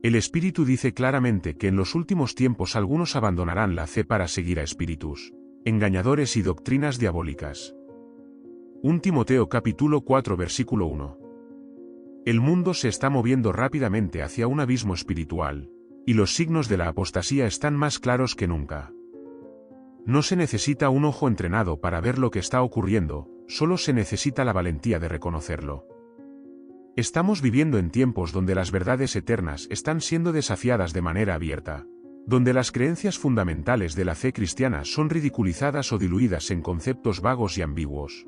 El Espíritu dice claramente que en los últimos tiempos algunos abandonarán la fe para seguir a espíritus engañadores y doctrinas diabólicas. 1 Timoteo capítulo 4 versículo 1. El mundo se está moviendo rápidamente hacia un abismo espiritual, y los signos de la apostasía están más claros que nunca. No se necesita un ojo entrenado para ver lo que está ocurriendo, solo se necesita la valentía de reconocerlo. Estamos viviendo en tiempos donde las verdades eternas están siendo desafiadas de manera abierta, donde las creencias fundamentales de la fe cristiana son ridiculizadas o diluidas en conceptos vagos y ambiguos.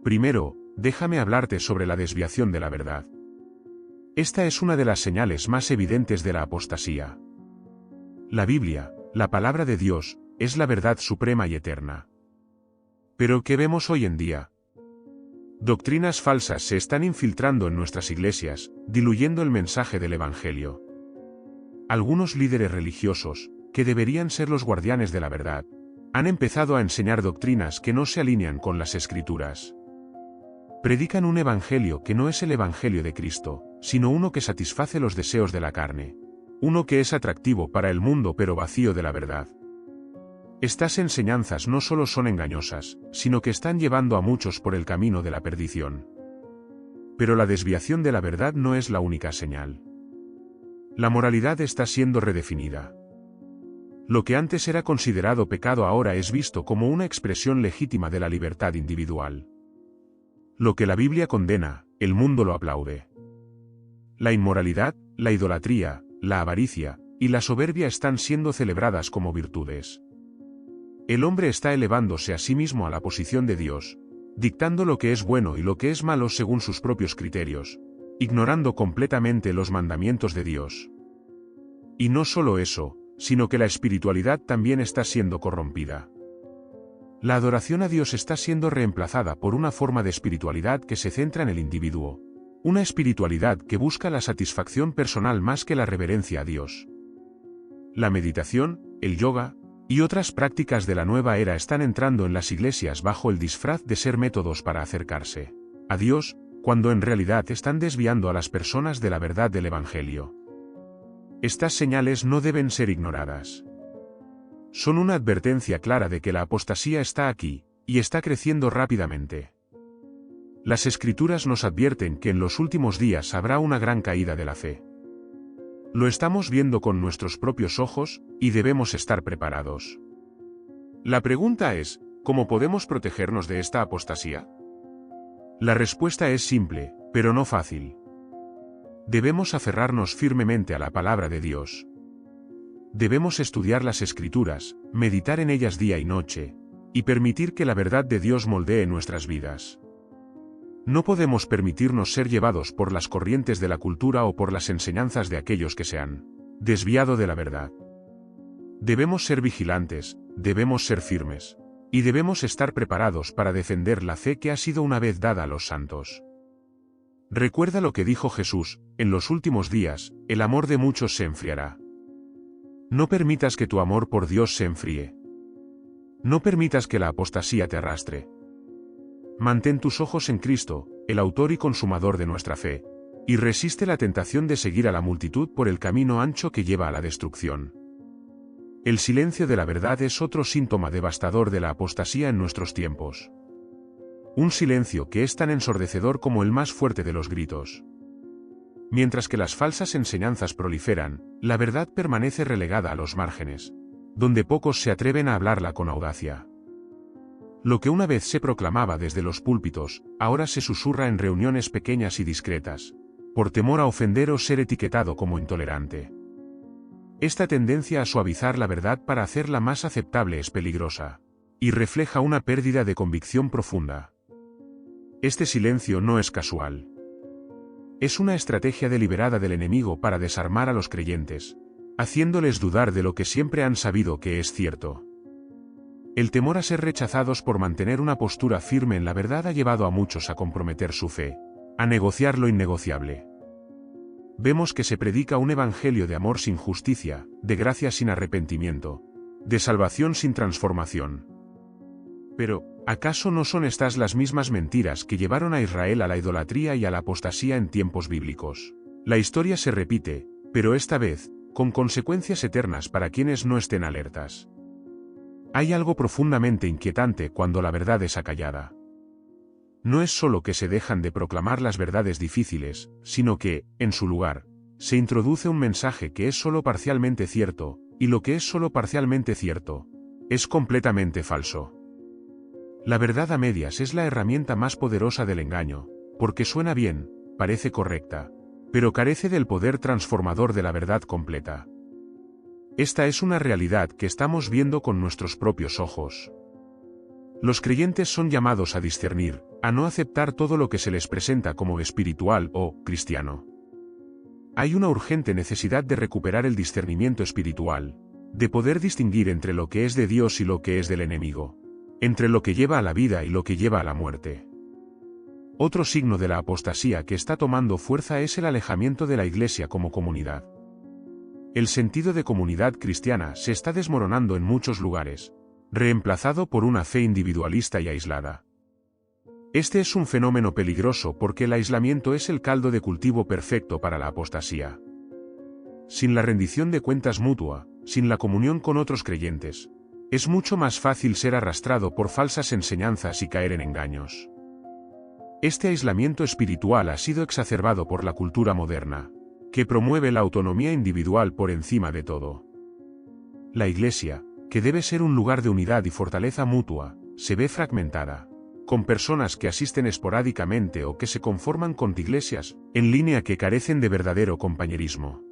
Primero, déjame hablarte sobre la desviación de la verdad. Esta es una de las señales más evidentes de la apostasía. La Biblia, la palabra de Dios, es la verdad suprema y eterna. Pero ¿qué vemos hoy en día? Doctrinas falsas se están infiltrando en nuestras iglesias, diluyendo el mensaje del Evangelio. Algunos líderes religiosos, que deberían ser los guardianes de la verdad, han empezado a enseñar doctrinas que no se alinean con las Escrituras. Predican un evangelio que no es el evangelio de Cristo, sino uno que satisface los deseos de la carne, uno que es atractivo para el mundo pero vacío de la verdad. Estas enseñanzas no solo son engañosas, sino que están llevando a muchos por el camino de la perdición. Pero la desviación de la verdad no es la única señal. La moralidad está siendo redefinida. Lo que antes era considerado pecado ahora es visto como una expresión legítima de la libertad individual. Lo que la Biblia condena, el mundo lo aplaude. La inmoralidad, la idolatría, la avaricia y la soberbia están siendo celebradas como virtudes. El hombre está elevándose a sí mismo a la posición de Dios, dictando lo que es bueno y lo que es malo según sus propios criterios, ignorando completamente los mandamientos de Dios. Y no solo eso, sino que la espiritualidad también está siendo corrompida. La adoración a Dios está siendo reemplazada por una forma de espiritualidad que se centra en el individuo, una espiritualidad que busca la satisfacción personal más que la reverencia a Dios. La meditación, el yoga, y otras prácticas de la nueva era están entrando en las iglesias bajo el disfraz de ser métodos para acercarse a Dios, cuando en realidad están desviando a las personas de la verdad del Evangelio. Estas señales no deben ser ignoradas. Son una advertencia clara de que la apostasía está aquí, y está creciendo rápidamente. Las Escrituras nos advierten que en los últimos días habrá una gran caída de la fe. Lo estamos viendo con nuestros propios ojos, y debemos estar preparados. La pregunta es, ¿cómo podemos protegernos de esta apostasía? La respuesta es simple, pero no fácil. Debemos aferrarnos firmemente a la palabra de Dios. Debemos estudiar las Escrituras, meditar en ellas día y noche, y permitir que la verdad de Dios moldee nuestras vidas. No podemos permitirnos ser llevados por las corrientes de la cultura o por las enseñanzas de aquellos que se han desviado de la verdad. Debemos ser vigilantes, debemos ser firmes, y debemos estar preparados para defender la fe que ha sido una vez dada a los santos. Recuerda lo que dijo Jesús: en los últimos días, el amor de muchos se enfriará. No permitas que tu amor por Dios se enfríe. No permitas que la apostasía te arrastre. Mantén tus ojos en Cristo, el autor y consumador de nuestra fe, y resiste la tentación de seguir a la multitud por el camino ancho que lleva a la destrucción. El silencio de la verdad es otro síntoma devastador de la apostasía en nuestros tiempos. Un silencio que es tan ensordecedor como el más fuerte de los gritos. Mientras que las falsas enseñanzas proliferan, la verdad permanece relegada a los márgenes, donde pocos se atreven a hablarla con audacia. Lo que una vez se proclamaba desde los púlpitos, ahora se susurra en reuniones pequeñas y discretas, por temor a ofender o ser etiquetado como intolerante. Esta tendencia a suavizar la verdad para hacerla más aceptable es peligrosa, y refleja una pérdida de convicción profunda. Este silencio no es casual. Es una estrategia deliberada del enemigo para desarmar a los creyentes, haciéndoles dudar de lo que siempre han sabido que es cierto. El temor a ser rechazados por mantener una postura firme en la verdad ha llevado a muchos a comprometer su fe, a negociar lo innegociable. Vemos que se predica un evangelio de amor sin justicia, de gracia sin arrepentimiento, de salvación sin transformación. Pero, ¿acaso no son estas las mismas mentiras que llevaron a Israel a la idolatría y a la apostasía en tiempos bíblicos? La historia se repite, Pero esta vez, con consecuencias eternas para quienes no estén alertas. Hay algo profundamente inquietante cuando la verdad es acallada. No es solo que se dejan de proclamar las verdades difíciles, sino que, en su lugar, se introduce un mensaje que es solo parcialmente cierto, y lo que es solo parcialmente cierto, es completamente falso. La verdad a medias es la herramienta más poderosa del engaño, porque suena bien, parece correcta, pero carece del poder transformador de la verdad completa. Esta es una realidad que estamos viendo con nuestros propios ojos. Los creyentes son llamados a discernir, a no aceptar todo lo que se les presenta como espiritual o cristiano. Hay una urgente necesidad de recuperar el discernimiento espiritual, de poder distinguir entre lo que es de Dios y lo que es del enemigo, entre lo que lleva a la vida y lo que lleva a la muerte. Otro signo de la apostasía que está tomando fuerza es el alejamiento de la Iglesia como comunidad. El sentido de comunidad cristiana se está desmoronando en muchos lugares, reemplazado por una fe individualista y aislada. Este es un fenómeno peligroso porque el aislamiento es el caldo de cultivo perfecto para la apostasía. Sin la rendición de cuentas mutua, sin la comunión con otros creyentes, es mucho más fácil ser arrastrado por falsas enseñanzas y caer en engaños. Este aislamiento espiritual ha sido exacerbado por la cultura moderna, que promueve la autonomía individual por encima de todo. La Iglesia, que debe ser un lugar de unidad y fortaleza mutua, se ve fragmentada, con personas que asisten esporádicamente o que se conforman con iglesias en línea que carecen de verdadero compañerismo.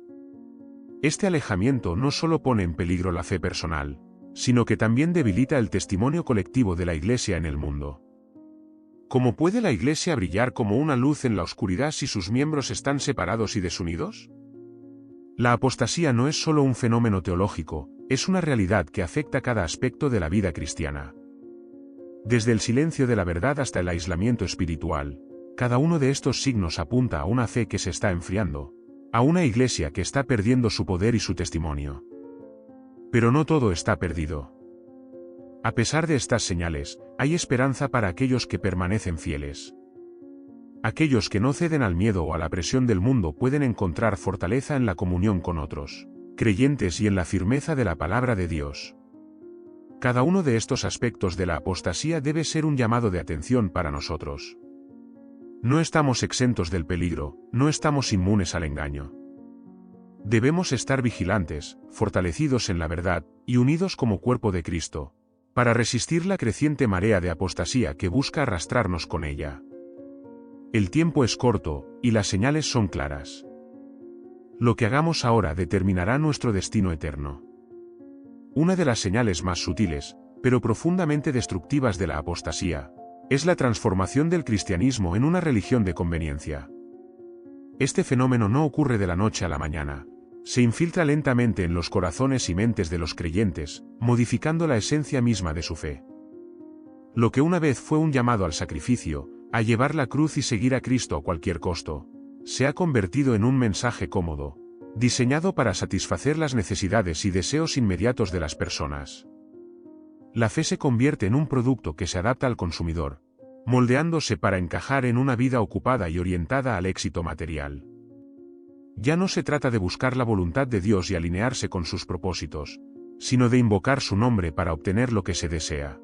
Este alejamiento no solo pone en peligro la fe personal, sino que también debilita el testimonio colectivo de la Iglesia en el mundo. ¿Cómo puede la Iglesia brillar como una luz en la oscuridad si sus miembros están separados y desunidos? La apostasía no es solo un fenómeno teológico, es una realidad que afecta cada aspecto de la vida cristiana. Desde el silencio de la verdad hasta el aislamiento espiritual, cada uno de estos signos apunta a una fe que se está enfriando, a una Iglesia que está perdiendo su poder y su testimonio. Pero no todo está perdido. A pesar de estas señales, hay esperanza para aquellos que permanecen fieles. Aquellos que no ceden al miedo o a la presión del mundo pueden encontrar fortaleza en la comunión con otros creyentes y en la firmeza de la palabra de Dios. Cada uno de estos aspectos de la apostasía debe ser un llamado de atención para nosotros. No estamos exentos del peligro, no estamos inmunes al engaño. Debemos estar vigilantes, fortalecidos en la verdad, y unidos como cuerpo de Cristo, para resistir la creciente marea de apostasía que busca arrastrarnos con ella. El tiempo es corto, y las señales son claras. Lo que hagamos ahora determinará nuestro destino eterno. Una de las señales más sutiles, pero profundamente destructivas de la apostasía, es la transformación del cristianismo en una religión de conveniencia. Este fenómeno no ocurre de la noche a la mañana, se infiltra lentamente en los corazones y mentes de los creyentes, modificando la esencia misma de su fe. Lo que una vez fue un llamado al sacrificio, a llevar la cruz y seguir a Cristo a cualquier costo, se ha convertido en un mensaje cómodo, diseñado para satisfacer las necesidades y deseos inmediatos de las personas. La fe se convierte en un producto que se adapta al consumidor, moldeándose para encajar en una vida ocupada y orientada al éxito material. Ya no se trata de buscar la voluntad de Dios y alinearse con sus propósitos, sino de invocar su nombre para obtener lo que se desea.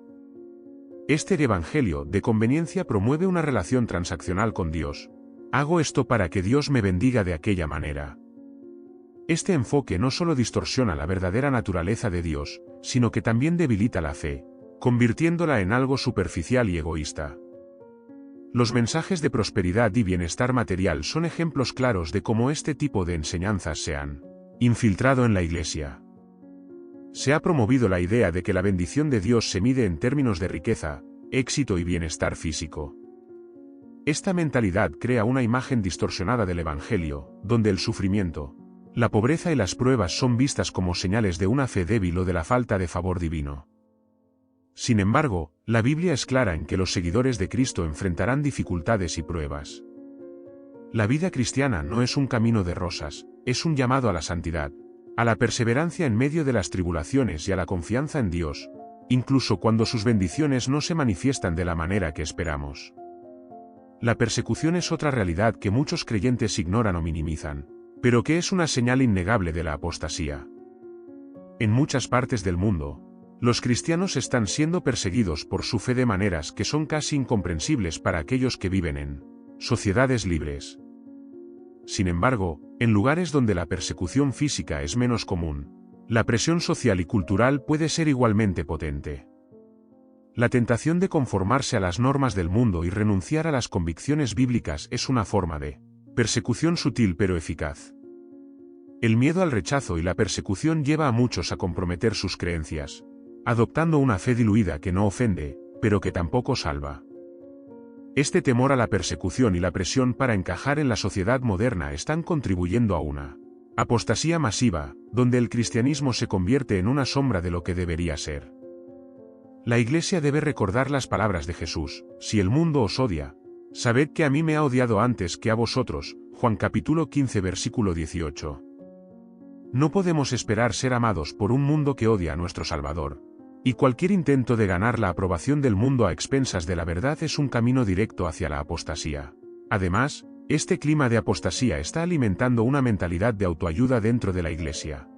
Este evangelio de conveniencia promueve una relación transaccional con Dios. Hago esto para que Dios me bendiga de aquella manera. Este enfoque no solo distorsiona la verdadera naturaleza de Dios, sino que también debilita la fe, convirtiéndola en algo superficial y egoísta. Los mensajes de prosperidad y bienestar material son ejemplos claros de cómo este tipo de enseñanzas se han infiltrado en la Iglesia. Se ha promovido la idea de que la bendición de Dios se mide en términos de riqueza, éxito y bienestar físico. Esta mentalidad crea una imagen distorsionada del Evangelio, donde el sufrimiento, la pobreza y las pruebas son vistas como señales de una fe débil o de la falta de favor divino. Sin embargo, la Biblia es clara en que los seguidores de Cristo enfrentarán dificultades y pruebas. La vida cristiana no es un camino de rosas, es un llamado a la santidad, a la perseverancia en medio de las tribulaciones y a la confianza en Dios, incluso cuando sus bendiciones no se manifiestan de la manera que esperamos. La persecución es otra realidad que muchos creyentes ignoran o minimizan, Pero ¿qué es una señal innegable de la apostasía? En muchas partes del mundo, los cristianos están siendo perseguidos por su fe de maneras que son casi incomprensibles para aquellos que viven en sociedades libres. Sin embargo, en lugares donde la persecución física es menos común, la presión social y cultural puede ser igualmente potente. La tentación de conformarse a las normas del mundo y renunciar a las convicciones bíblicas es una forma de persecución sutil pero eficaz. El miedo al rechazo y la persecución lleva a muchos a comprometer sus creencias, adoptando una fe diluida que no ofende, pero que tampoco salva. Este temor a la persecución y la presión para encajar en la sociedad moderna están contribuyendo a una apostasía masiva, donde el cristianismo se convierte en una sombra de lo que debería ser. La Iglesia debe recordar las palabras de Jesús: si el mundo os odia, sabed que a mí me ha odiado antes que a vosotros. Juan capítulo 15 versículo 18. No podemos esperar ser amados por un mundo que odia a nuestro Salvador, y cualquier intento de ganar la aprobación del mundo a expensas de la verdad es un camino directo hacia la apostasía. Además, este clima de apostasía está alimentando una mentalidad de autoayuda dentro de la Iglesia.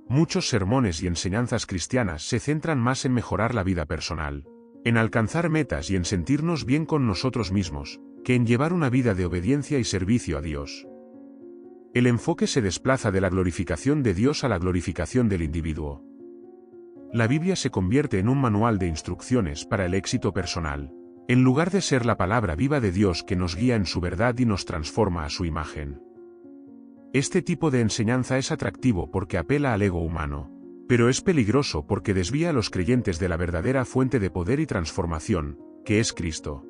Muchos sermones y enseñanzas cristianas se centran más en mejorar la vida personal, en alcanzar metas y en sentirnos bien con nosotros mismos, que en llevar una vida de obediencia y servicio a Dios. El enfoque se desplaza de la glorificación de Dios a la glorificación del individuo. La Biblia se convierte en un manual de instrucciones para el éxito personal, en lugar de ser la palabra viva de Dios que nos guía en su verdad y nos transforma a su imagen. Este tipo de enseñanza es atractivo porque apela al ego humano, pero es peligroso porque desvía a los creyentes de la verdadera fuente de poder y transformación, que es Cristo.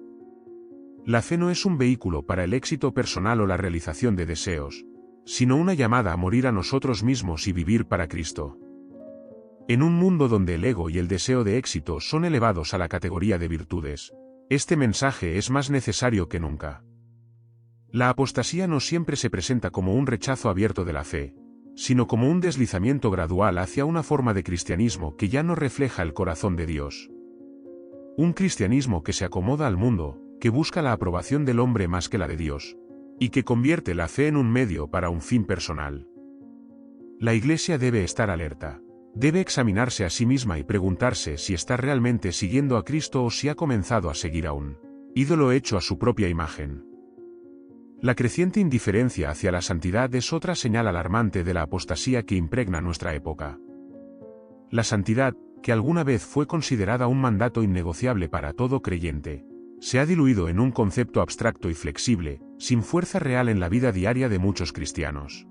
La fe no es un vehículo para el éxito personal o la realización de deseos, sino una llamada a morir a nosotros mismos y vivir para Cristo. En un mundo donde el ego y el deseo de éxito son elevados a la categoría de virtudes, este mensaje es más necesario que nunca. La apostasía no siempre se presenta como un rechazo abierto de la fe, sino como un deslizamiento gradual hacia una forma de cristianismo que ya no refleja el corazón de Dios. Un cristianismo que se acomoda al mundo, que busca la aprobación del hombre más que la de Dios, y que convierte la fe en un medio para un fin personal. La Iglesia debe estar alerta. Debe examinarse a sí misma y preguntarse si está realmente siguiendo a Cristo o si ha comenzado a seguir a un ídolo hecho a su propia imagen. La creciente indiferencia hacia la santidad es otra señal alarmante de la apostasía que impregna nuestra época. La santidad, que alguna vez fue considerada un mandato innegociable para todo creyente, se ha diluido en un concepto abstracto y flexible, sin fuerza real en la vida diaria de muchos cristianos.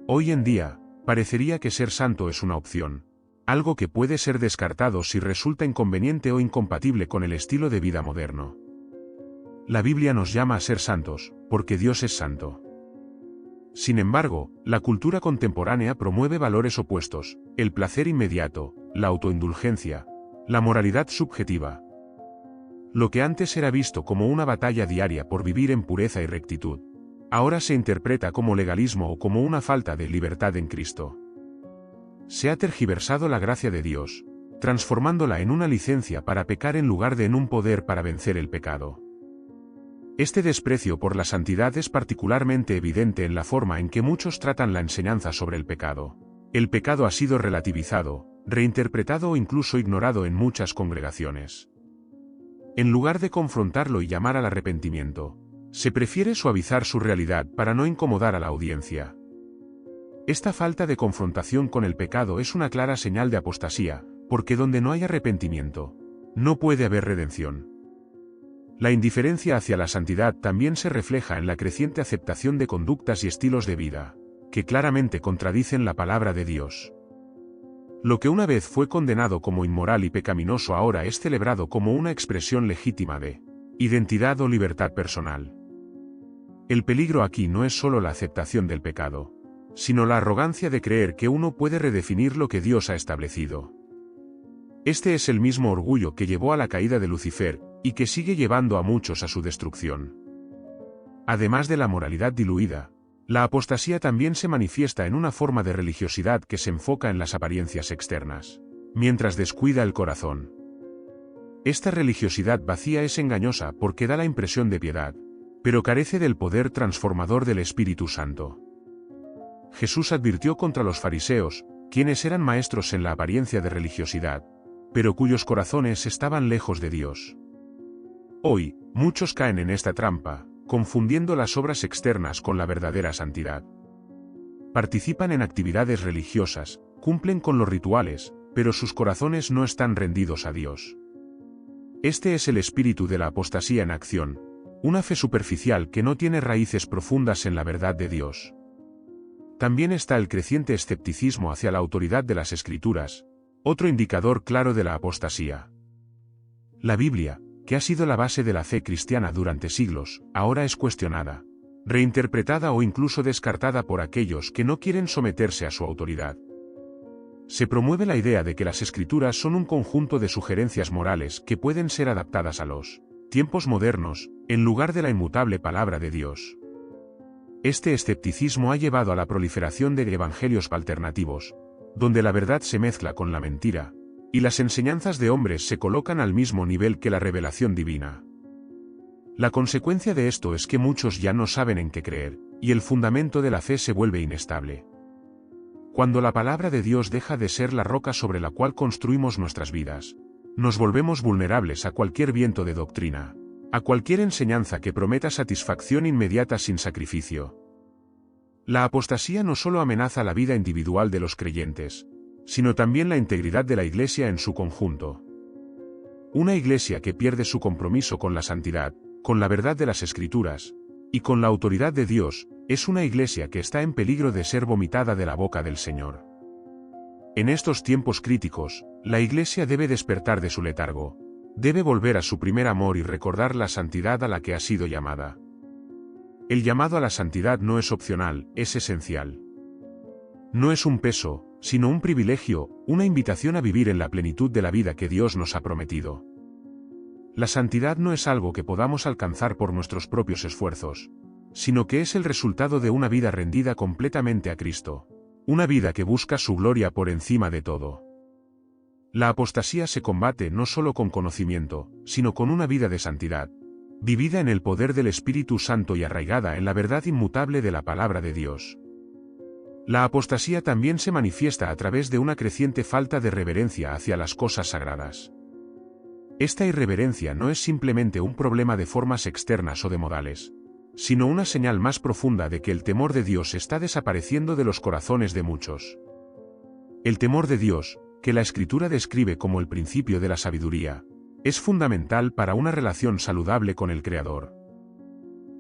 Hoy en día, parecería que ser santo es una opción, algo que puede ser descartado si resulta inconveniente o incompatible con el estilo de vida moderno. La Biblia nos llama a ser santos, porque Dios es santo. Sin embargo, la cultura contemporánea promueve valores opuestos: el placer inmediato, la autoindulgencia, la moralidad subjetiva. Lo que antes era visto como una batalla diaria por vivir en pureza y rectitud, ahora se interpreta como legalismo o como una falta de libertad en Cristo. Se ha tergiversado la gracia de Dios, transformándola en una licencia para pecar en lugar de en un poder para vencer el pecado. Este desprecio por la santidad es particularmente evidente en la forma en que muchos tratan la enseñanza sobre el pecado. El pecado ha sido relativizado, reinterpretado o incluso ignorado en muchas congregaciones. En lugar de confrontarlo y llamar al arrepentimiento, se prefiere suavizar su realidad para no incomodar a la audiencia. Esta falta de confrontación con el pecado es una clara señal de apostasía, porque donde no hay arrepentimiento, no puede haber redención. La indiferencia hacia la santidad también se refleja en la creciente aceptación de conductas y estilos de vida, que claramente contradicen la palabra de Dios. Lo que una vez fue condenado como inmoral y pecaminoso ahora es celebrado como una expresión legítima de identidad o libertad personal. El peligro aquí no es solo la aceptación del pecado, sino la arrogancia de creer que uno puede redefinir lo que Dios ha establecido. Este es el mismo orgullo que llevó a la caída de Lucifer, y que sigue llevando a muchos a su destrucción. Además de la moralidad diluida, la apostasía también se manifiesta en una forma de religiosidad que se enfoca en las apariencias externas, mientras descuida el corazón. Esta religiosidad vacía es engañosa porque da la impresión de piedad, pero carece del poder transformador del Espíritu Santo. Jesús advirtió contra los fariseos, quienes eran maestros en la apariencia de religiosidad, pero cuyos corazones estaban lejos de Dios. Hoy, muchos caen en esta trampa, confundiendo las obras externas con la verdadera santidad. Participan en actividades religiosas, cumplen con los rituales, pero sus corazones no están rendidos a Dios. Este es el espíritu de la apostasía en acción, una fe superficial que no tiene raíces profundas en la verdad de Dios. También está el creciente escepticismo hacia la autoridad de las Escrituras, otro indicador claro de la apostasía. La Biblia, que ha sido la base de la fe cristiana durante siglos, ahora es cuestionada, reinterpretada o incluso descartada por aquellos que no quieren someterse a su autoridad. Se promueve la idea de que las Escrituras son un conjunto de sugerencias morales que pueden ser adaptadas a los tiempos modernos, en lugar de la inmutable palabra de Dios. Este escepticismo ha llevado a la proliferación de evangelios alternativos, donde la verdad se mezcla con la mentira, y las enseñanzas de hombres se colocan al mismo nivel que la revelación divina. La consecuencia de esto es que muchos ya no saben en qué creer, y el fundamento de la fe se vuelve inestable. Cuando la palabra de Dios deja de ser la roca sobre la cual construimos nuestras vidas, nos volvemos vulnerables a cualquier viento de doctrina, a cualquier enseñanza que prometa satisfacción inmediata sin sacrificio. La apostasía no solo amenaza la vida individual de los creyentes, sino también la integridad de la Iglesia en su conjunto. Una Iglesia que pierde su compromiso con la santidad, con la verdad de las Escrituras, y con la autoridad de Dios, es una Iglesia que está en peligro de ser vomitada de la boca del Señor. En estos tiempos críticos, la Iglesia debe despertar de su letargo, debe volver a su primer amor y recordar la santidad a la que ha sido llamada. El llamado a la santidad no es opcional, es esencial. No es un peso, sino un privilegio, una invitación a vivir en la plenitud de la vida que Dios nos ha prometido. La santidad no es algo que podamos alcanzar por nuestros propios esfuerzos, sino que es el resultado de una vida rendida completamente a Cristo, una vida que busca su gloria por encima de todo. La apostasía se combate no solo con conocimiento, sino con una vida de santidad, vivida en el poder del Espíritu Santo y arraigada en la verdad inmutable de la palabra de Dios. La apostasía también se manifiesta a través de una creciente falta de reverencia hacia las cosas sagradas. Esta irreverencia no es simplemente un problema de formas externas o de modales, sino una señal más profunda de que el temor de Dios está desapareciendo de los corazones de muchos. El temor de Dios, que la Escritura describe como el principio de la sabiduría, es fundamental para una relación saludable con el Creador.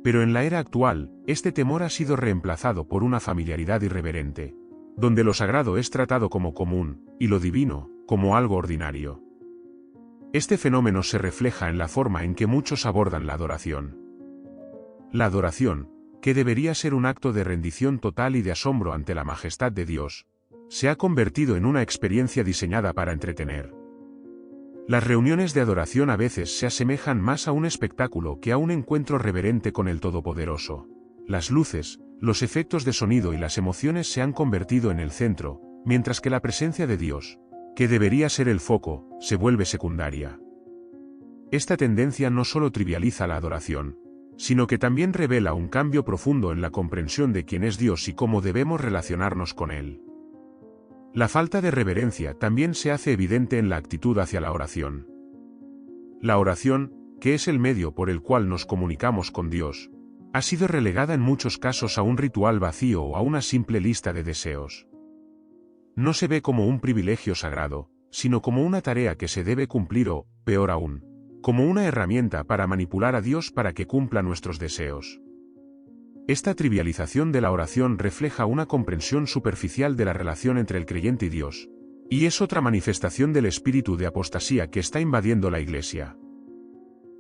Pero en la era actual, este temor ha sido reemplazado por una familiaridad irreverente, donde lo sagrado es tratado como común, y lo divino, como algo ordinario. Este fenómeno se refleja en la forma en que muchos abordan la adoración. La adoración, que debería ser un acto de rendición total y de asombro ante la majestad de Dios, se ha convertido en una experiencia diseñada para entretener. Las reuniones de adoración a veces se asemejan más a un espectáculo que a un encuentro reverente con el Todopoderoso. Las luces, los efectos de sonido y las emociones se han convertido en el centro, mientras que la presencia de Dios, que debería ser el foco, se vuelve secundaria. Esta tendencia no solo trivializa la adoración, sino que también revela un cambio profundo en la comprensión de quién es Dios y cómo debemos relacionarnos con Él. La falta de reverencia también se hace evidente en la actitud hacia la oración. La oración, que es el medio por el cual nos comunicamos con Dios, ha sido relegada en muchos casos a un ritual vacío o a una simple lista de deseos. No se ve como un privilegio sagrado, sino como una tarea que se debe cumplir o, peor aún, como una herramienta para manipular a Dios para que cumpla nuestros deseos. Esta trivialización de la oración refleja una comprensión superficial de la relación entre el creyente y Dios, y es otra manifestación del espíritu de apostasía que está invadiendo la Iglesia.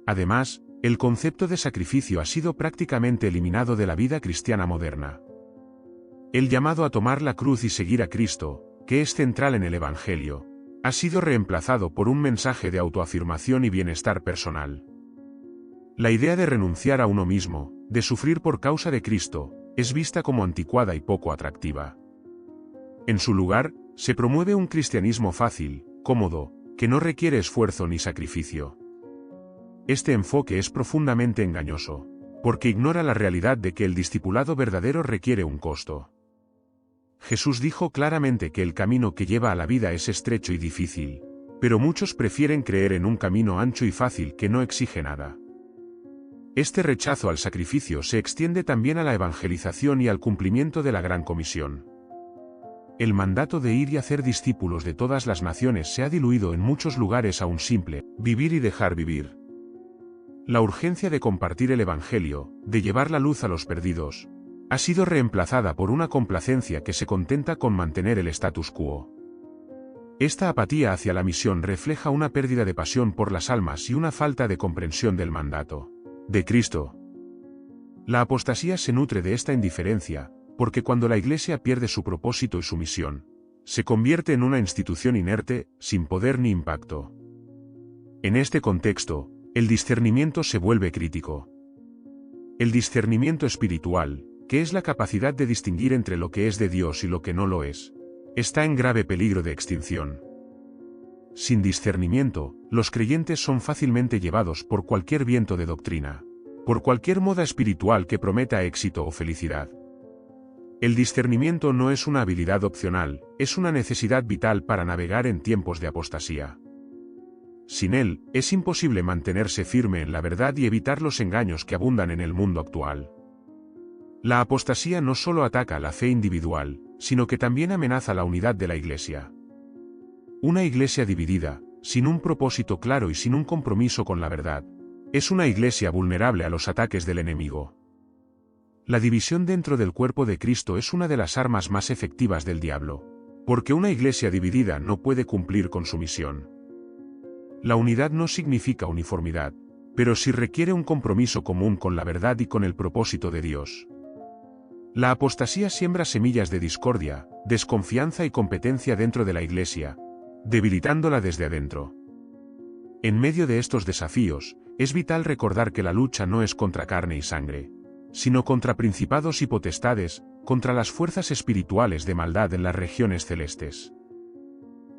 Además, el concepto de sacrificio ha sido prácticamente eliminado de la vida cristiana moderna. El llamado a tomar la cruz y seguir a Cristo, que es central en el Evangelio, ha sido reemplazado por un mensaje de autoafirmación y bienestar personal. La idea de renunciar a uno mismo, de sufrir por causa de Cristo, es vista como anticuada y poco atractiva. En su lugar, se promueve un cristianismo fácil, cómodo, que no requiere esfuerzo ni sacrificio. Este enfoque es profundamente engañoso. porque ignora la realidad de que el discipulado verdadero requiere un costo. Jesús dijo claramente que el camino que lleva a la vida es estrecho y difícil, pero muchos prefieren creer en un camino ancho y fácil que no exige nada. Este rechazo al sacrificio se extiende también a la evangelización y al cumplimiento de la Gran Comisión. El mandato de ir y hacer discípulos de todas las naciones se ha diluido en muchos lugares a un simple, vivir y dejar vivir. La urgencia de compartir el Evangelio, de llevar la luz a los perdidos, ha sido reemplazada por una complacencia que se contenta con mantener el status quo. Esta apatía hacia la misión refleja una pérdida de pasión por las almas y una falta de comprensión del mandato de Cristo. La apostasía se nutre de esta indiferencia, porque cuando la Iglesia pierde su propósito y su misión, se convierte en una institución inerte, sin poder ni impacto. En este contexto, el discernimiento se vuelve crítico. El discernimiento espiritual, que es la capacidad de distinguir entre lo que es de Dios y lo que no lo es, está en grave peligro de extinción. Sin discernimiento, los creyentes son fácilmente llevados por cualquier viento de doctrina, por cualquier moda espiritual que prometa éxito o felicidad. El discernimiento no es una habilidad opcional, es una necesidad vital para navegar en tiempos de apostasía. Sin él, es imposible mantenerse firme en la verdad y evitar los engaños que abundan en el mundo actual. La apostasía no solo ataca la fe individual, sino que también amenaza la unidad de la Iglesia. Una Iglesia dividida, sin un propósito claro y sin un compromiso con la verdad, es una Iglesia vulnerable a los ataques del enemigo. La división dentro del cuerpo de Cristo es una de las armas más efectivas del diablo, porque una Iglesia dividida no puede cumplir con su misión. La unidad no significa uniformidad, pero sí requiere un compromiso común con la verdad y con el propósito de Dios. La apostasía siembra semillas de discordia, desconfianza y competencia dentro de la Iglesia, debilitándola desde adentro. En medio de estos desafíos, es vital recordar que la lucha no es contra carne y sangre, sino contra principados y potestades, contra las fuerzas espirituales de maldad en las regiones celestes.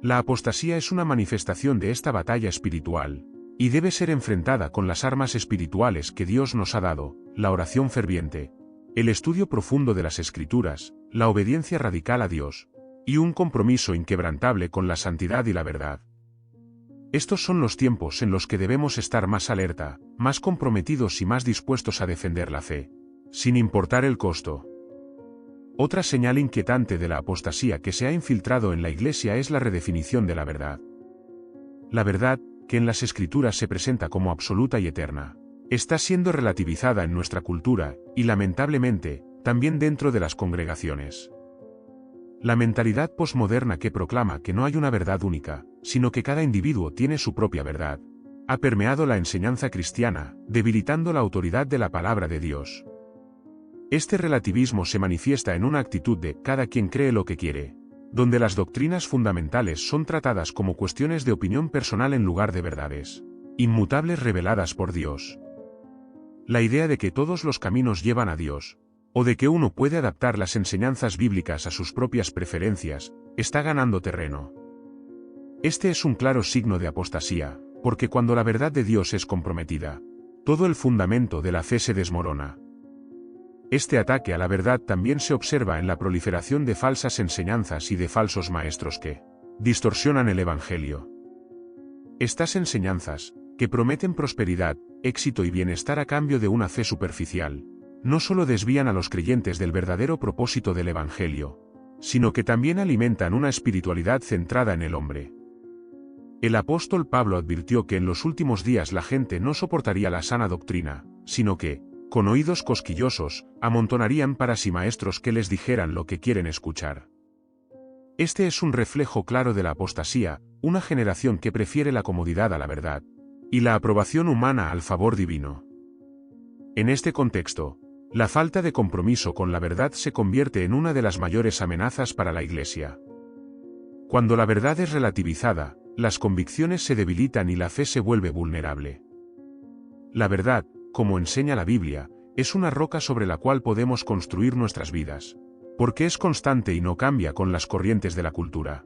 La apostasía es una manifestación de esta batalla espiritual, y debe ser enfrentada con las armas espirituales que Dios nos ha dado, la oración ferviente, el estudio profundo de las Escrituras, la obediencia radical a Dios, y un compromiso inquebrantable con la santidad y la verdad. Estos son los tiempos en los que debemos estar más alerta, más comprometidos y más dispuestos a defender la fe, sin importar el costo. Otra señal inquietante de la apostasía que se ha infiltrado en la Iglesia es la redefinición de la verdad. La verdad, que en las Escrituras se presenta como absoluta y eterna, está siendo relativizada en nuestra cultura, y lamentablemente, también dentro de las congregaciones. La mentalidad posmoderna que proclama que no hay una verdad única, sino que cada individuo tiene su propia verdad, ha permeado la enseñanza cristiana, debilitando la autoridad de la palabra de Dios. Este relativismo se manifiesta en una actitud de cada quien cree lo que quiere, donde las doctrinas fundamentales son tratadas como cuestiones de opinión personal en lugar de verdades inmutables reveladas por Dios. La idea de que todos los caminos llevan a Dios, o de que uno puede adaptar las enseñanzas bíblicas a sus propias preferencias, está ganando terreno. Este es un claro signo de apostasía, porque cuando la verdad de Dios es comprometida, todo el fundamento de la fe se desmorona. Este ataque a la verdad también se observa en la proliferación de falsas enseñanzas y de falsos maestros que distorsionan el Evangelio. Estas enseñanzas, que prometen prosperidad, éxito y bienestar a cambio de una fe superficial, no solo desvían a los creyentes del verdadero propósito del Evangelio, sino que también alimentan una espiritualidad centrada en el hombre. El apóstol Pablo advirtió que en los últimos días la gente no soportaría la sana doctrina, sino que, con oídos cosquillosos, amontonarían para sí maestros que les dijeran lo que quieren escuchar. Este es un reflejo claro de la apostasía, una generación que prefiere la comodidad a la verdad, y la aprobación humana al favor divino. En este contexto, la falta de compromiso con la verdad se convierte en una de las mayores amenazas para la Iglesia. Cuando la verdad es relativizada, las convicciones se debilitan y la fe se vuelve vulnerable. La verdad, como enseña la Biblia, es una roca sobre la cual podemos construir nuestras vidas, porque es constante y no cambia con las corrientes de la cultura.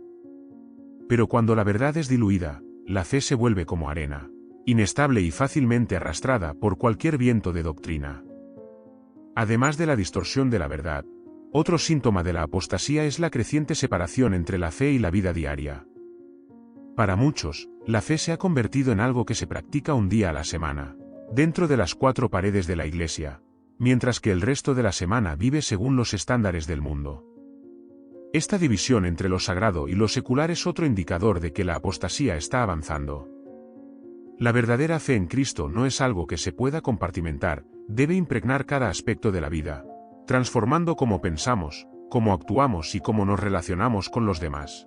Pero cuando la verdad es diluida, la fe se vuelve como arena, inestable y fácilmente arrastrada por cualquier viento de doctrina. Además de la distorsión de la verdad, otro síntoma de la apostasía es la creciente separación entre la fe y la vida diaria. Para muchos, la fe se ha convertido en algo que se practica un día a la semana, dentro de las 4 paredes de la iglesia, mientras que el resto de la semana vive según los estándares del mundo. Esta división entre lo sagrado y lo secular es otro indicador de que la apostasía está avanzando. La verdadera fe en Cristo no es algo que se pueda compartimentar, debe impregnar cada aspecto de la vida, transformando cómo pensamos, cómo actuamos y cómo nos relacionamos con los demás.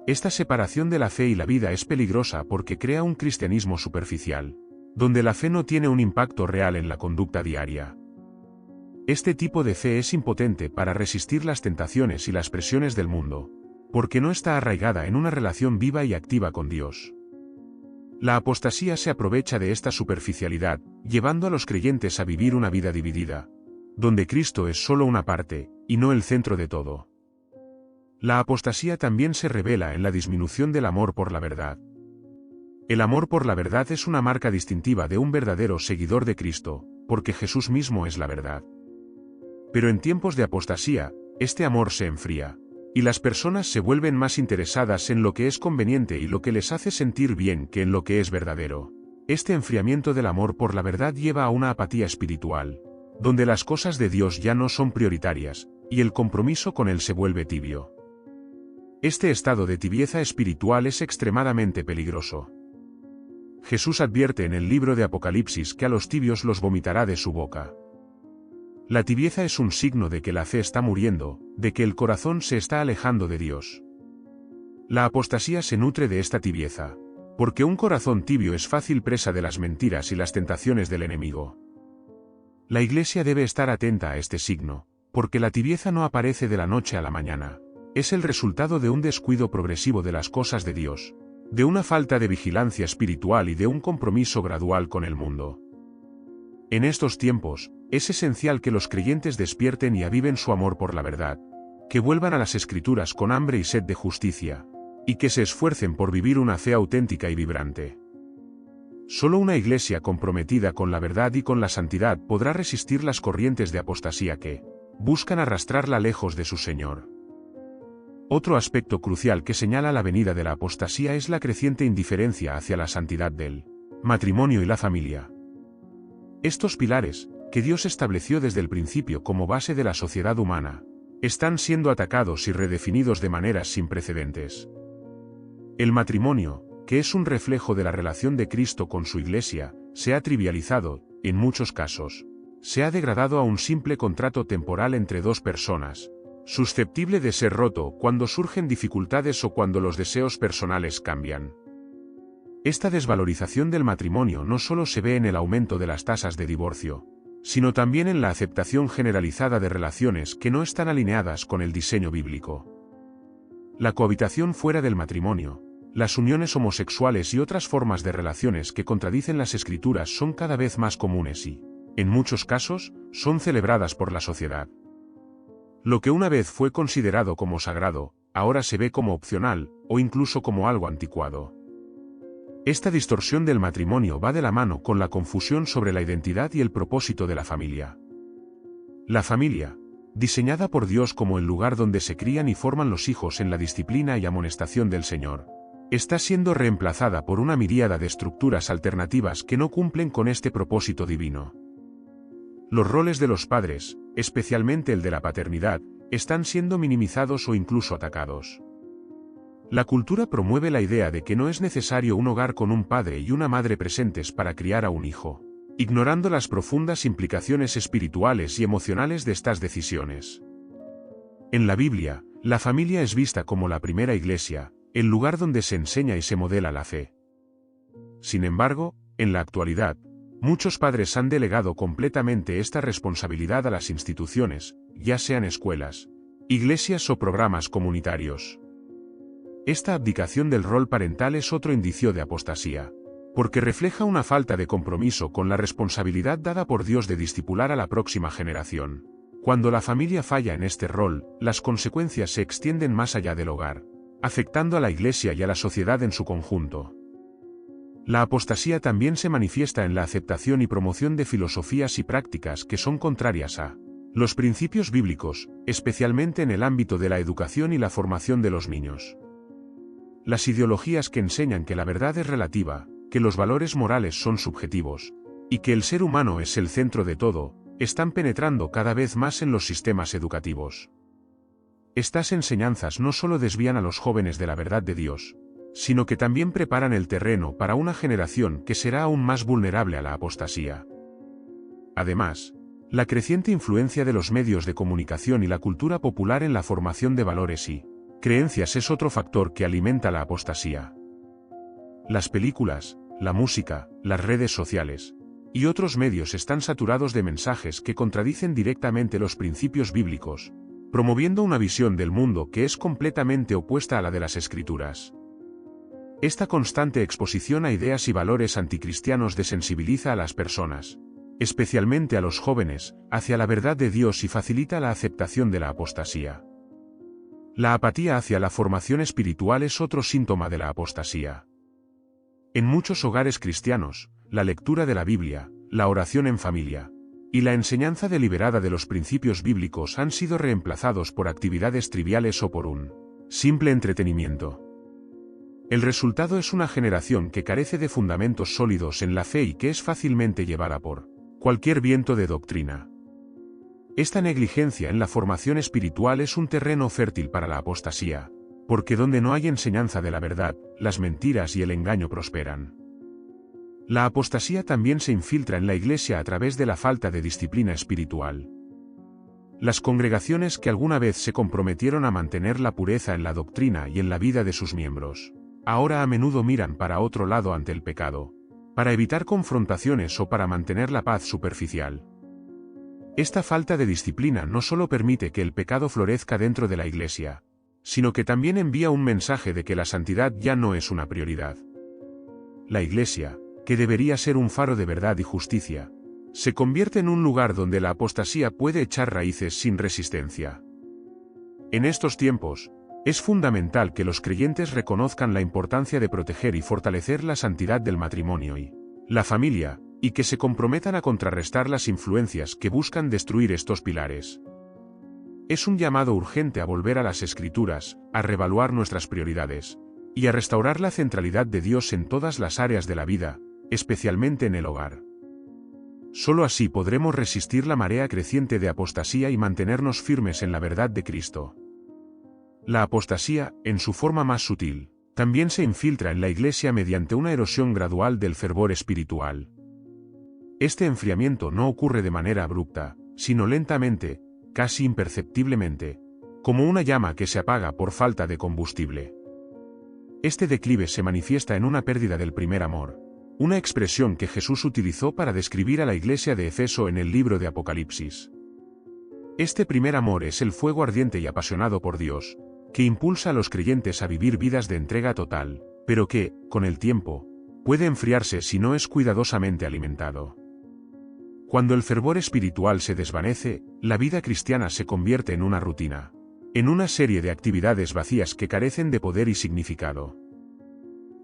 Esta separación de la fe y la vida es peligrosa porque crea un cristianismo superficial, donde la fe no tiene un impacto real en la conducta diaria. Este tipo de fe es impotente para resistir las tentaciones y las presiones del mundo, porque no está arraigada en una relación viva y activa con Dios. La apostasía se aprovecha de esta superficialidad, llevando a los creyentes a vivir una vida dividida, donde Cristo es solo una parte, y no el centro de todo. La apostasía también se revela en la disminución del amor por la verdad. El amor por la verdad es una marca distintiva de un verdadero seguidor de Cristo, porque Jesús mismo es la verdad. Pero en tiempos de apostasía, este amor se enfría, y las personas se vuelven más interesadas en lo que es conveniente y lo que les hace sentir bien que en lo que es verdadero. Este enfriamiento del amor por la verdad lleva a una apatía espiritual, donde las cosas de Dios ya no son prioritarias, y el compromiso con Él se vuelve tibio. Este estado de tibieza espiritual es extremadamente peligroso. Jesús advierte en el libro de Apocalipsis que a los tibios los vomitará de su boca. La tibieza es un signo de que la fe está muriendo, de que el corazón se está alejando de Dios. La apostasía se nutre de esta tibieza, porque un corazón tibio es fácil presa de las mentiras y las tentaciones del enemigo. La Iglesia debe estar atenta a este signo, porque la tibieza no aparece de la noche a la mañana. Es el resultado de un descuido progresivo de las cosas de Dios, de una falta de vigilancia espiritual y de un compromiso gradual con el mundo. En estos tiempos, es esencial que los creyentes despierten y aviven su amor por la verdad, que vuelvan a las Escrituras con hambre y sed de justicia, y que se esfuercen por vivir una fe auténtica y vibrante. Solo una iglesia comprometida con la verdad y con la santidad podrá resistir las corrientes de apostasía que buscan arrastrarla lejos de su Señor. Otro aspecto crucial que señala la venida de la apostasía es la creciente indiferencia hacia la santidad del matrimonio y la familia. Estos pilares, que Dios estableció desde el principio como base de la sociedad humana, están siendo atacados y redefinidos de maneras sin precedentes. El matrimonio, que es un reflejo de la relación de Cristo con su Iglesia, se ha trivializado, en muchos casos. Se ha degradado a un simple contrato temporal entre dos personas, susceptible de ser roto cuando surgen dificultades o cuando los deseos personales cambian. Esta desvalorización del matrimonio no solo se ve en el aumento de las tasas de divorcio, sino también en la aceptación generalizada de relaciones que no están alineadas con el diseño bíblico. La cohabitación fuera del matrimonio, las uniones homosexuales y otras formas de relaciones que contradicen las Escrituras son cada vez más comunes y, en muchos casos, son celebradas por la sociedad. Lo que una vez fue considerado como sagrado, ahora se ve como opcional, o incluso como algo anticuado. Esta distorsión del matrimonio va de la mano con la confusión sobre la identidad y el propósito de la familia. La familia, diseñada por Dios como el lugar donde se crían y forman los hijos en la disciplina y amonestación del Señor, está siendo reemplazada por una miríada de estructuras alternativas que no cumplen con este propósito divino. Los roles de los padres, especialmente el de la paternidad, están siendo minimizados o incluso atacados. La cultura promueve la idea de que no es necesario un hogar con un padre y una madre presentes para criar a un hijo, ignorando las profundas implicaciones espirituales y emocionales de estas decisiones. En la Biblia, la familia es vista como la primera iglesia, el lugar donde se enseña y se modela la fe. Sin embargo, en la actualidad, muchos padres han delegado completamente esta responsabilidad a las instituciones, ya sean escuelas, iglesias o programas comunitarios. Esta abdicación del rol parental es otro indicio de apostasía, porque refleja una falta de compromiso con la responsabilidad dada por Dios de discipular a la próxima generación. Cuando la familia falla en este rol, las consecuencias se extienden más allá del hogar, afectando a la iglesia y a la sociedad en su conjunto. La apostasía también se manifiesta en la aceptación y promoción de filosofías y prácticas que son contrarias a los principios bíblicos, especialmente en el ámbito de la educación y la formación de los niños. Las ideologías que enseñan que la verdad es relativa, que los valores morales son subjetivos, y que el ser humano es el centro de todo, están penetrando cada vez más en los sistemas educativos. Estas enseñanzas no solo desvían a los jóvenes de la verdad de Dios, sino que también preparan el terreno para una generación que será aún más vulnerable a la apostasía. Además, la creciente influencia de los medios de comunicación y la cultura popular en la formación de valores y creencias es otro factor que alimenta la apostasía. Las películas, la música, las redes sociales y otros medios están saturados de mensajes que contradicen directamente los principios bíblicos, promoviendo una visión del mundo que es completamente opuesta a la de las Escrituras. Esta constante exposición a ideas y valores anticristianos desensibiliza a las personas, especialmente a los jóvenes, hacia la verdad de Dios y facilita la aceptación de la apostasía. La apatía hacia la formación espiritual es otro síntoma de la apostasía. En muchos hogares cristianos, la lectura de la Biblia, la oración en familia y la enseñanza deliberada de los principios bíblicos han sido reemplazados por actividades triviales o por un simple entretenimiento. El resultado es una generación que carece de fundamentos sólidos en la fe y que es fácilmente llevada por cualquier viento de doctrina. Esta negligencia en la formación espiritual es un terreno fértil para la apostasía, porque donde no hay enseñanza de la verdad, las mentiras y el engaño prosperan. La apostasía también se infiltra en la Iglesia a través de la falta de disciplina espiritual. Las congregaciones que alguna vez se comprometieron a mantener la pureza en la doctrina y en la vida de sus miembros, ahora a menudo miran para otro lado ante el pecado, para evitar confrontaciones o para mantener la paz superficial. Esta falta de disciplina no solo permite que el pecado florezca dentro de la Iglesia, sino que también envía un mensaje de que la santidad ya no es una prioridad. La Iglesia, que debería ser un faro de verdad y justicia, se convierte en un lugar donde la apostasía puede echar raíces sin resistencia. En estos tiempos, es fundamental que los creyentes reconozcan la importancia de proteger y fortalecer la santidad del matrimonio y la familia, y que se comprometan a contrarrestar las influencias que buscan destruir estos pilares. Es un llamado urgente a volver a las Escrituras, a reevaluar nuestras prioridades, y a restaurar la centralidad de Dios en todas las áreas de la vida, especialmente en el hogar. Solo así podremos resistir la marea creciente de apostasía y mantenernos firmes en la verdad de Cristo. La apostasía, en su forma más sutil, también se infiltra en la Iglesia mediante una erosión gradual del fervor espiritual. Este enfriamiento no ocurre de manera abrupta, sino lentamente, casi imperceptiblemente, como una llama que se apaga por falta de combustible. Este declive se manifiesta en una pérdida del primer amor, una expresión que Jesús utilizó para describir a la Iglesia de Efeso en el libro de Apocalipsis. Este primer amor es el fuego ardiente y apasionado por Dios, que impulsa a los creyentes a vivir vidas de entrega total, pero que, con el tiempo, puede enfriarse si no es cuidadosamente alimentado. Cuando el fervor espiritual se desvanece, la vida cristiana se convierte en una rutina, en una serie de actividades vacías que carecen de poder y significado.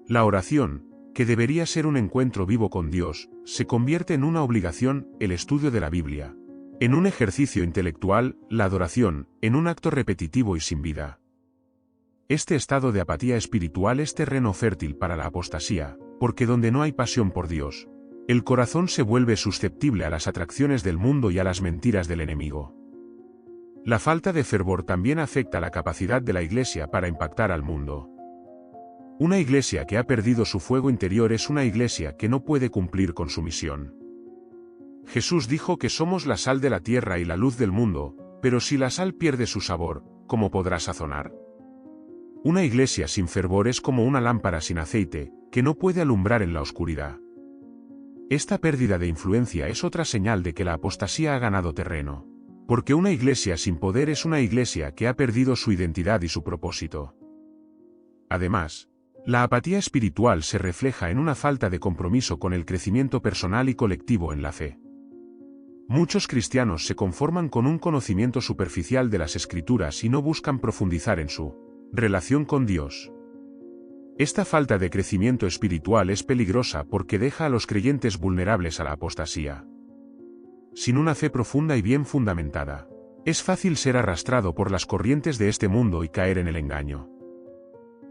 La oración, que debería ser un encuentro vivo con Dios, se convierte en una obligación, el estudio de la Biblia, en un ejercicio intelectual, la adoración, en un acto repetitivo y sin vida. Este estado de apatía espiritual es terreno fértil para la apostasía, porque donde no hay pasión por Dios, el corazón se vuelve susceptible a las atracciones del mundo y a las mentiras del enemigo. La falta de fervor también afecta la capacidad de la Iglesia para impactar al mundo. Una Iglesia que ha perdido su fuego interior es una Iglesia que no puede cumplir con su misión. Jesús dijo que somos la sal de la tierra y la luz del mundo, pero si la sal pierde su sabor, ¿cómo podrá sazonar? Una Iglesia sin fervor es como una lámpara sin aceite, que no puede alumbrar en la oscuridad. Esta pérdida de influencia es otra señal de que la apostasía ha ganado terreno, porque una Iglesia sin poder es una Iglesia que ha perdido su identidad y su propósito. Además, la apatía espiritual se refleja en una falta de compromiso con el crecimiento personal y colectivo en la fe. Muchos cristianos se conforman con un conocimiento superficial de las Escrituras y no buscan profundizar en su relación con Dios. Esta falta de crecimiento espiritual es peligrosa porque deja a los creyentes vulnerables a la apostasía. Sin una fe profunda y bien fundamentada, es fácil ser arrastrado por las corrientes de este mundo y caer en el engaño.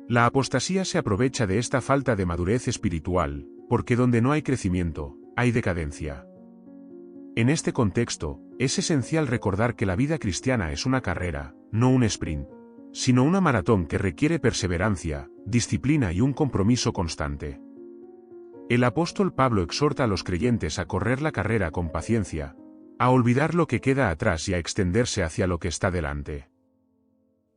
La apostasía se aprovecha de esta falta de madurez espiritual, porque donde no hay crecimiento, hay decadencia. En este contexto, es esencial recordar que la vida cristiana es una carrera, no un sprint, sino una maratón que requiere perseverancia, disciplina y un compromiso constante. El apóstol Pablo exhorta a los creyentes a correr la carrera con paciencia, a olvidar lo que queda atrás y a extenderse hacia lo que está delante.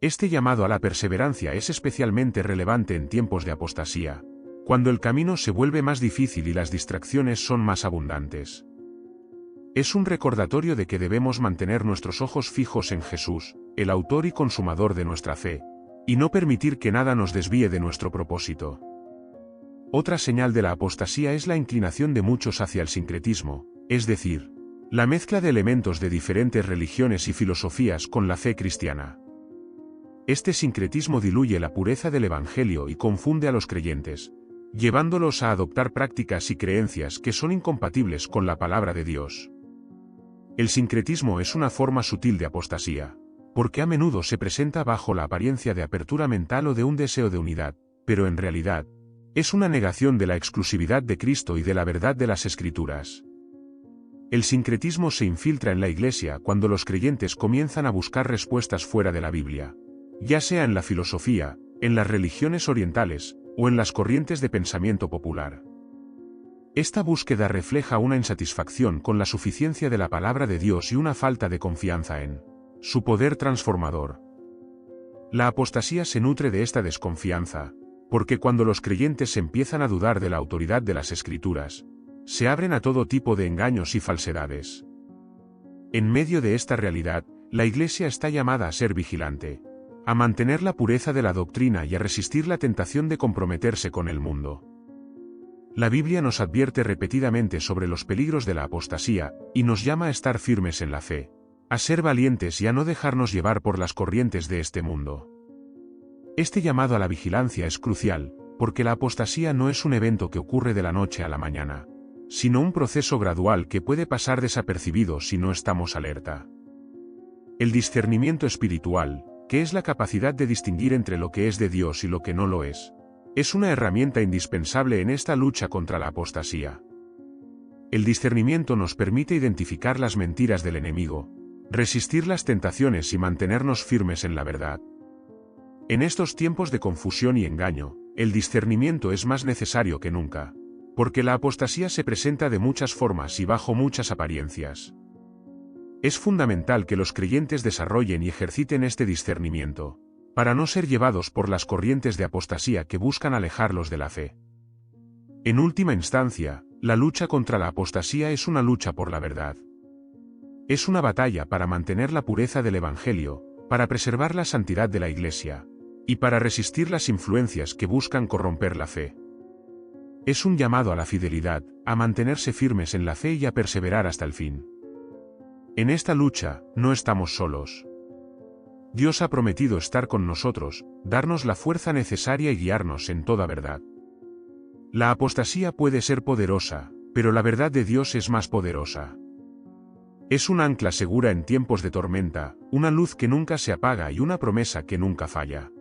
Este llamado a la perseverancia es especialmente relevante en tiempos de apostasía, cuando el camino se vuelve más difícil y las distracciones son más abundantes. Es un recordatorio de que debemos mantener nuestros ojos fijos en Jesús, el autor y consumador de nuestra fe, y no permitir que nada nos desvíe de nuestro propósito. Otra señal de la apostasía es la inclinación de muchos hacia el sincretismo, es decir, la mezcla de elementos de diferentes religiones y filosofías con la fe cristiana. Este sincretismo diluye la pureza del Evangelio y confunde a los creyentes, llevándolos a adoptar prácticas y creencias que son incompatibles con la palabra de Dios. El sincretismo es una forma sutil de apostasía, porque a menudo se presenta bajo la apariencia de apertura mental o de un deseo de unidad, pero en realidad, es una negación de la exclusividad de Cristo y de la verdad de las Escrituras. El sincretismo se infiltra en la Iglesia cuando los creyentes comienzan a buscar respuestas fuera de la Biblia, ya sea en la filosofía, en las religiones orientales, o en las corrientes de pensamiento popular. Esta búsqueda refleja una insatisfacción con la suficiencia de la palabra de Dios y una falta de confianza en su poder transformador. La apostasía se nutre de esta desconfianza, porque cuando los creyentes empiezan a dudar de la autoridad de las Escrituras, se abren a todo tipo de engaños y falsedades. En medio de esta realidad, la Iglesia está llamada a ser vigilante, a mantener la pureza de la doctrina y a resistir la tentación de comprometerse con el mundo. La Biblia nos advierte repetidamente sobre los peligros de la apostasía, y nos llama a estar firmes en la fe, a ser valientes y a no dejarnos llevar por las corrientes de este mundo. Este llamado a la vigilancia es crucial, porque la apostasía no es un evento que ocurre de la noche a la mañana, sino un proceso gradual que puede pasar desapercibido si no estamos alerta. El discernimiento espiritual, que es la capacidad de distinguir entre lo que es de Dios y lo que no lo es una herramienta indispensable en esta lucha contra la apostasía. El discernimiento nos permite identificar las mentiras del enemigo, resistir las tentaciones y mantenernos firmes en la verdad. En estos tiempos de confusión y engaño, el discernimiento es más necesario que nunca, porque la apostasía se presenta de muchas formas y bajo muchas apariencias. Es fundamental que los creyentes desarrollen y ejerciten este discernimiento, para no ser llevados por las corrientes de apostasía que buscan alejarlos de la fe. En última instancia, la lucha contra la apostasía es una lucha por la verdad. Es una batalla para mantener la pureza del Evangelio, para preservar la santidad de la Iglesia, y para resistir las influencias que buscan corromper la fe. Es un llamado a la fidelidad, a mantenerse firmes en la fe y a perseverar hasta el fin. En esta lucha, no estamos solos. Dios ha prometido estar con nosotros, darnos la fuerza necesaria y guiarnos en toda verdad. La apostasía puede ser poderosa, pero la verdad de Dios es más poderosa. Es un ancla segura en tiempos de tormenta, una luz que nunca se apaga y una promesa que nunca falla.